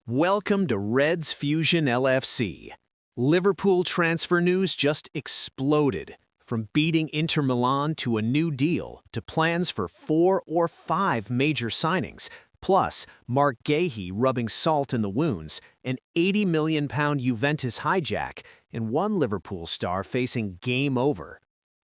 Welcome to Reds Fusion LFC. Liverpool transfer news just exploded. From beating Inter Milan to a new deal, to plans for 4 or 5 major signings, plus Marc Guehi rubbing salt in the wounds, an £80 million Juventus hijack, and one Liverpool star facing game over.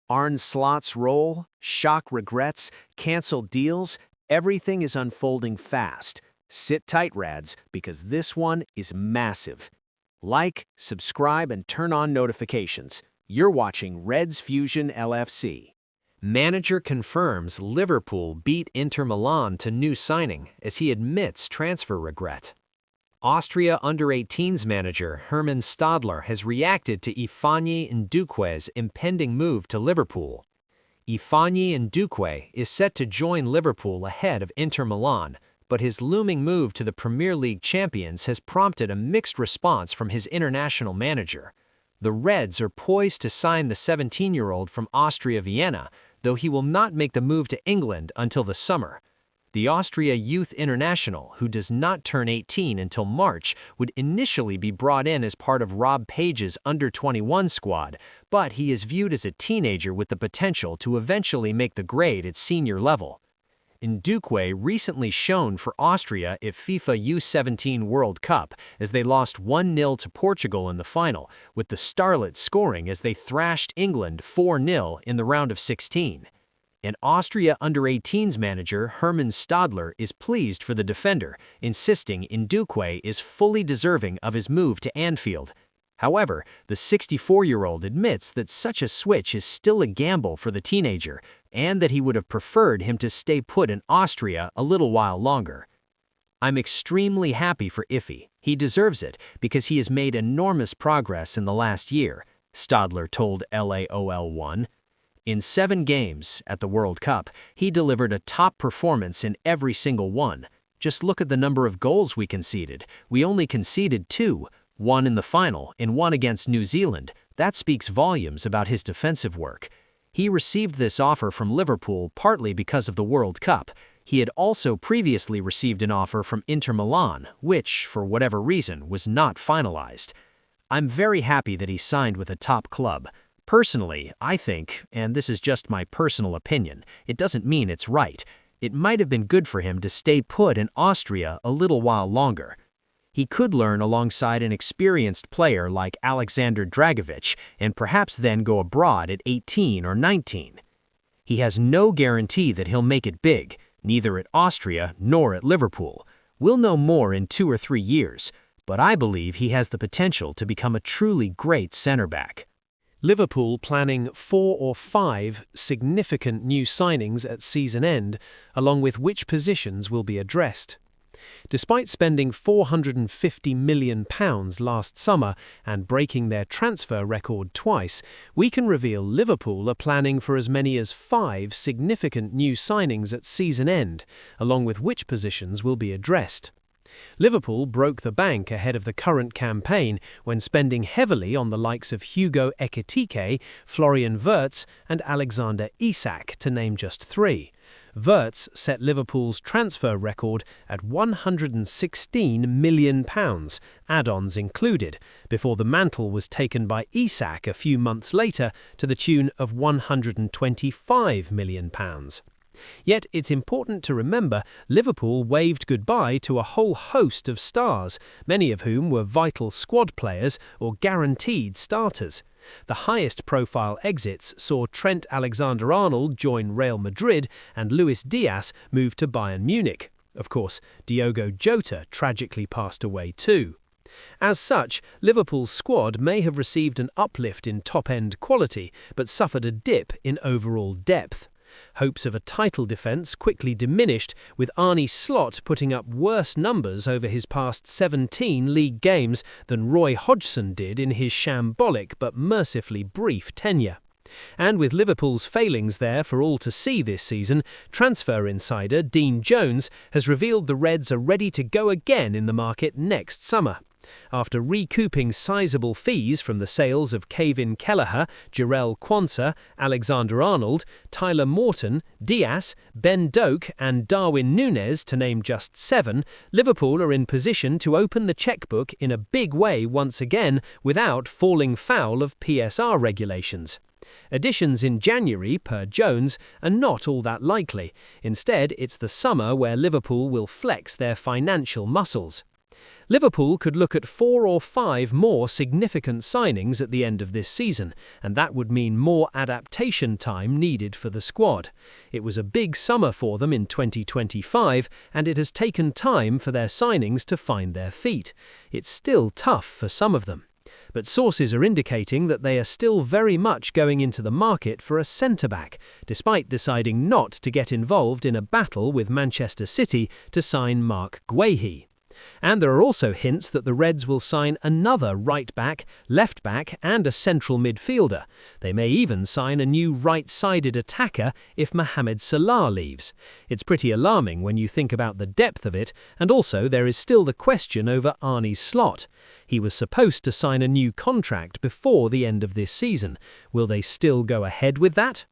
Arne Slot's role, shock regrets, cancelled deals, everything is unfolding fast. Sit tight, Rads, because this one is massive. Like, subscribe, and turn on notifications. You're watching Reds Fusion LFC. Manager confirms Liverpool beat Inter Milan to new signing as he admits transfer regret. Austria under-18s manager Hermann Stadler has reacted to Ifeanyi Ndukwe's impending move to Liverpool. Ifeanyi Ndukwe is set to join Liverpool ahead of Inter Milan, but his looming move to the Premier League champions has prompted a mixed response from his international manager. The Reds are poised to sign the 17-year-old from Austria Vienna, though he will not make the move to England until the summer. The Austria youth international, who does not turn 18 until March, would initially be brought in as part of Rob Page's under-21 squad, but he is viewed as a teenager with the potential to eventually make the grade at senior level. Ndukwe recently shone for Austria at FIFA U17 World Cup as they lost 1-0 to Portugal in the final, with the Starlets scoring as they thrashed England 4-0 in the round of 16. And Austria under-18s manager Hermann Stadler is pleased for the defender, insisting Ndukwe is fully deserving of his move to Anfield. However, the 64-year-old admits that such a switch is still a gamble for the teenager, and that he would have preferred him to stay put in Austria a little while longer. "I'm extremely happy for Ify. He deserves it because he has made enormous progress in the last year," Stadler told LAOL1. In 7 games at the World Cup, he delivered a top performance in every single one. Just look at the number of goals we conceded. We only conceded 2. One in the final and one against New Zealand. That speaks volumes about his defensive work. He received this offer from Liverpool partly because of the World Cup. He had also previously received an offer from Inter Milan, which, for whatever reason, was not finalized. "I'm very happy that he signed with a top club. Personally, I think, and this is just my personal opinion, it doesn't mean it's right, it might have been good for him to stay put in Austria a little while longer. He could learn alongside an experienced player like Alexander Dragovic and perhaps then go abroad at 18 or 19. He has no guarantee that he'll make it big, neither at Austria nor at Liverpool. We'll know more in 2 or 3 years, but I believe he has the potential to become a truly great centre-back." Liverpool planning 4 or 5 significant new signings at season end, along with which positions will be addressed. Despite spending £450 million last summer and breaking their transfer record twice, we can reveal Liverpool are planning for as many as 5 significant new signings at season end, along with which positions will be addressed. Liverpool broke the bank ahead of the current campaign when spending heavily on the likes of Hugo Ekitike, Florian Wirtz and Alexander Isak, to name just 3. Wirtz set Liverpool's transfer record at £116 million, add-ons included, before the mantle was taken by Isak a few months later to the tune of £125 million. Yet it's important to remember Liverpool waved goodbye to a whole host of stars, many of whom were vital squad players or guaranteed starters. The highest-profile exits saw Trent Alexander-Arnold join Real Madrid and Luis Diaz move to Bayern Munich. Of course, Diogo Jota tragically passed away too. As such, Liverpool's squad may have received an uplift in top-end quality, but suffered a dip in overall depth. Hopes of a title defence quickly diminished, with Arne Slot putting up worse numbers over his past 17 league games than Roy Hodgson did in his shambolic but mercifully brief tenure. And with Liverpool's failings there for all to see this season, transfer insider Dean Jones has revealed the Reds are ready to go again in the market next summer. After recouping sizable fees from the sales of Kevin Kelleher, Jarell Quansah, Alexander-Arnold, Tyler Morton, Diaz, Ben Doak and Darwin Núñez, to name just 7, Liverpool are in position to open the chequebook in a big way once again without falling foul of PSR regulations. Additions in January, per Jones, are not all that likely. Instead, it's the summer where Liverpool will flex their financial muscles. Liverpool could look at 4 or 5 more significant signings at the end of this season, and that would mean more adaptation time needed for the squad. It was a big summer for them in 2025, and it has taken time for their signings to find their feet. It's still tough for some of them. But sources are indicating that they are still very much going into the market for a centre-back, despite deciding not to get involved in a battle with Manchester City to sign Marc Guehi. And there are also hints that the Reds will sign another right-back, left-back and a central midfielder. They may even sign a new right-sided attacker if Mohamed Salah leaves. It's pretty alarming when you think about the depth of it, and also there is still the question over Arne Slot. He was supposed to sign a new contract before the end of this season. Will they still go ahead with that?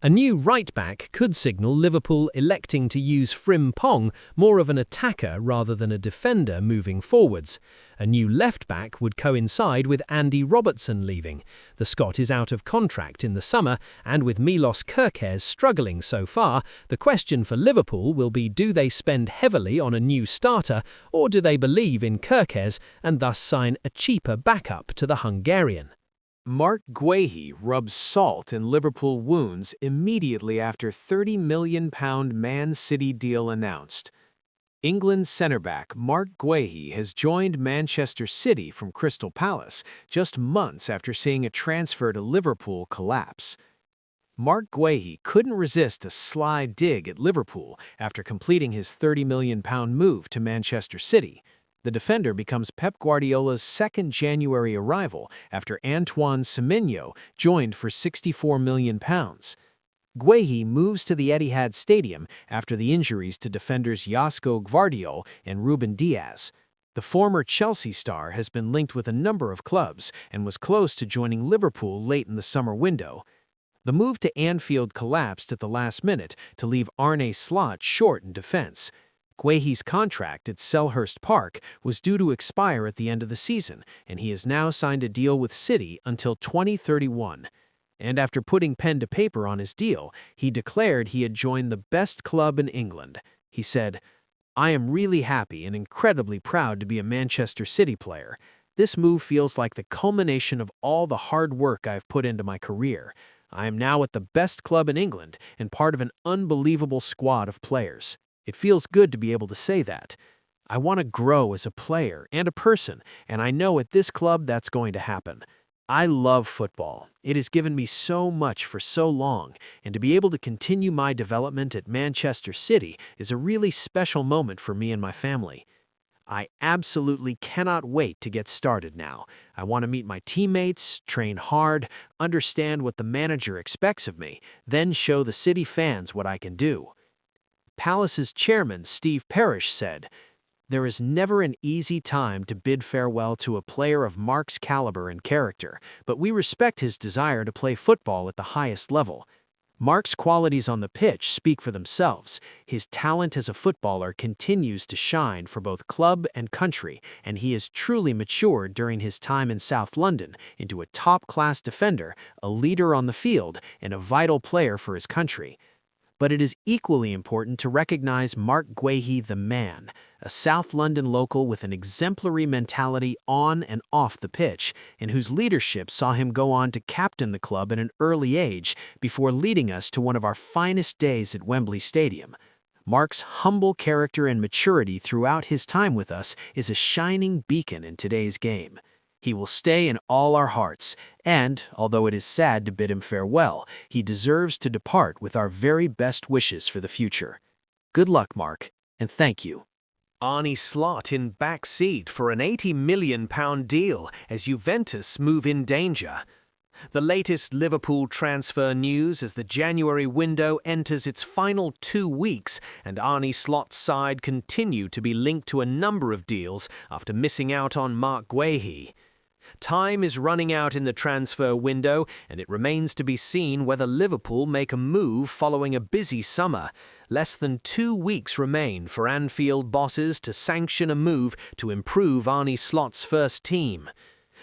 A new right-back could signal Liverpool electing to use Frimpong more of an attacker rather than a defender moving forwards. A new left-back would coincide with Andy Robertson leaving. The Scot is out of contract in the summer, and with Milos Kerkez struggling so far, the question for Liverpool will be, do they spend heavily on a new starter, or do they believe in Kerkez and thus sign a cheaper backup to the Hungarian? Marc Guehi rubs salt in Liverpool wounds immediately after £30 million Man City deal announced. England's centre-back Marc Guehi has joined Manchester City from Crystal Palace just months after seeing a transfer to Liverpool collapse. Marc Guehi couldn't resist a sly dig at Liverpool after completing his £30 million move to Manchester City. The defender becomes Pep Guardiola's second January arrival after Antoine Semenyo joined for £64 million. Guhei moves to the Etihad Stadium after the injuries to defenders Josko Gvardiol and Ruben Diaz. The former Chelsea star has been linked with a number of clubs and was close to joining Liverpool late in the summer window. The move to Anfield collapsed at the last minute to leave Arne Slot short in defense. Guehi's contract at Selhurst Park was due to expire at the end of the season, and he has now signed a deal with City until 2031. And after putting pen to paper on his deal, he declared he had joined the best club in England. He said, "I am really happy and incredibly proud to be a Manchester City player. This move feels like the culmination of all the hard work I've put into my career. I am now at the best club in England and part of an unbelievable squad of players. It feels good to be able to say that. I want to grow as a player and a person, and I know at this club that's going to happen. I love football. It has given me so much for so long, and to be able to continue my development at Manchester City is a really special moment for me and my family. I absolutely cannot wait to get started now. I want to meet my teammates, train hard, understand what the manager expects of me, then show the City fans what I can do." Palace's chairman, Steve Parish, said, "There is never an easy time to bid farewell to a player of Marc's caliber and character, but we respect his desire to play football at the highest level. Marc's qualities on the pitch speak for themselves. His talent as a footballer continues to shine for both club and country, and he has truly matured during his time in South London into a top-class defender, a leader on the field, and a vital player for his country. But it is equally important to recognize Marc Guehi the man, a South London local with an exemplary mentality on and off the pitch, and whose leadership saw him go on to captain the club at an early age before leading us to one of our finest days at Wembley Stadium. Marc's humble character and maturity throughout his time with us is a shining beacon in today's game. He will stay in all our hearts, and, although it is sad to bid him farewell, he deserves to depart with our very best wishes for the future. Good luck, Marc, and thank you." Arne Slot in back seat for an £80 million deal as Juventus move in danger. The latest Liverpool transfer news as the January window enters its final 2 weeks, and Arne Slot's side continue to be linked to a number of deals after missing out on Marc Guehi. Time is running out in the transfer window, and it remains to be seen whether Liverpool make a move following a busy summer. Less than 2 weeks remain for Anfield bosses to sanction a move to improve Arne Slot's first team.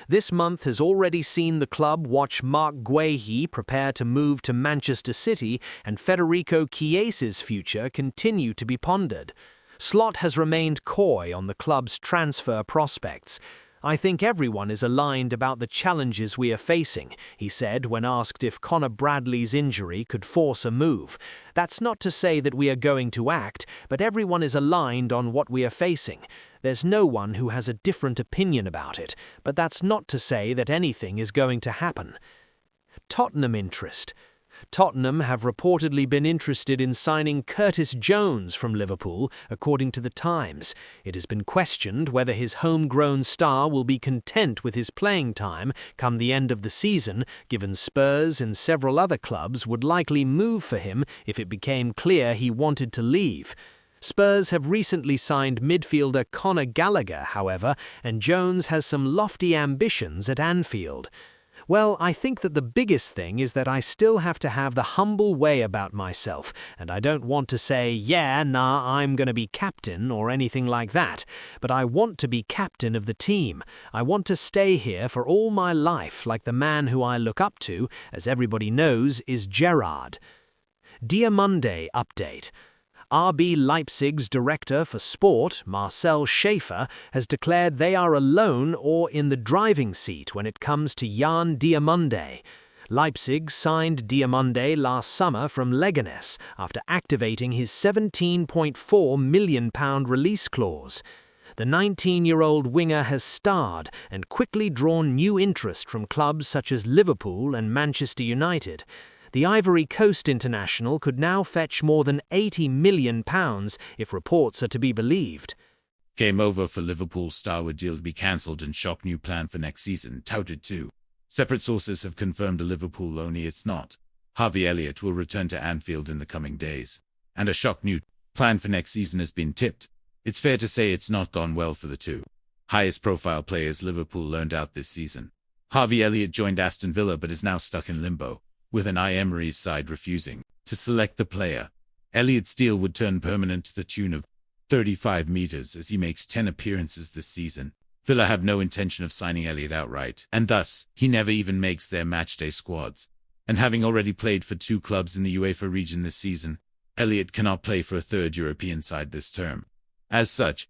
This month has already seen the club watch Marc Guehi prepare to move to Manchester City, and Federico Chiesa's future continue to be pondered. Slot has remained coy on the club's transfer prospects. "I think everyone is aligned about the challenges we are facing," he said when asked if Conor Bradley's injury could force a move. "That's not to say that we are going to act, but everyone is aligned on what we are facing. There's no one who has a different opinion about it, but that's not to say that anything is going to happen." Tottenham interest. Tottenham have reportedly been interested in signing Curtis Jones from Liverpool, according to The Times. It has been questioned whether his homegrown star will be content with his playing time come the end of the season, given Spurs and several other clubs would likely move for him if it became clear he wanted to leave. Spurs have recently signed midfielder Conor Gallagher, however, and Jones has some lofty ambitions at Anfield. "Well, I think that the biggest thing is that I still have to have the humble way about myself, and I don't want to say, I'm going to be captain or anything like that, but I want to be captain of the team. I want to stay here for all my life, like the man who I look up to, as everybody knows, is Gerrard." Diamonde update. RB Leipzig's director for sport, Marcel Schaefer, has declared they are alone or in the driving seat when it comes to Jan Diamonde. Leipzig signed Diamonde last summer from Leganes after activating his £17.4 million release clause. The 19-year-old winger has starred and quickly drawn new interest from clubs such as Liverpool and Manchester United. The Ivory Coast international could now fetch more than £80 million if reports are to be believed. Game over for Liverpool's Starwood deal to be cancelled and shock new plan for next season, touted too. Separate sources have confirmed a Liverpool only it's not. Harvey Elliott will return to Anfield in the coming days. And a shock new plan for next season has been tipped. It's fair to say it's not gone well for the two highest profile players Liverpool loaned out this season. Harvey Elliott joined Aston Villa but is now stuck in limbo, with Unai Emery's side refusing to select the player. Elliott's deal would turn permanent to the tune of 35 meters as he makes 10 appearances this season. Villa have no intention of signing Elliott outright, and thus, he never even makes their matchday squads. And having already played for 2 clubs in the UEFA region this season, Elliott cannot play for a third European side this term. As such,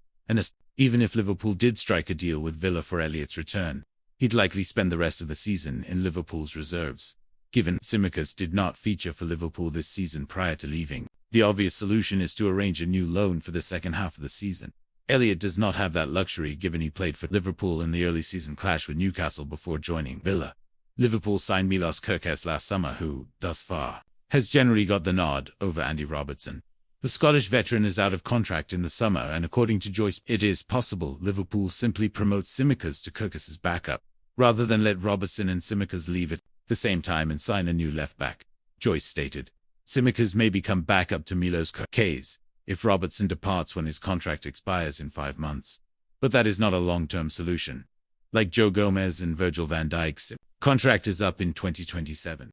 even if Liverpool did strike a deal with Villa for Elliott's return, he'd likely spend the rest of the season in Liverpool's reserves. Given Tsimikas did not feature for Liverpool this season prior to leaving, the obvious solution is to arrange a new loan for the second half of the season. Elliott does not have that luxury given he played for Liverpool in the early season clash with Newcastle before joining Villa. Liverpool signed Milos Kerkez last summer who, thus far, has generally got the nod over Andy Robertson. The Scottish veteran is out of contract in the summer, and according to Joyce, it is possible Liverpool simply promotes Tsimikas to Kerkez's backup, rather than let Robertson and Tsimikas leave at the same time and sign a new left-back. Joyce stated, "Tsimikas may become backup to Milos Kerkez if Robertson departs when his contract expires in 5 months. But that is not a long-term solution. Like Joe Gomez and Virgil van Dijk's contract is up in 2027.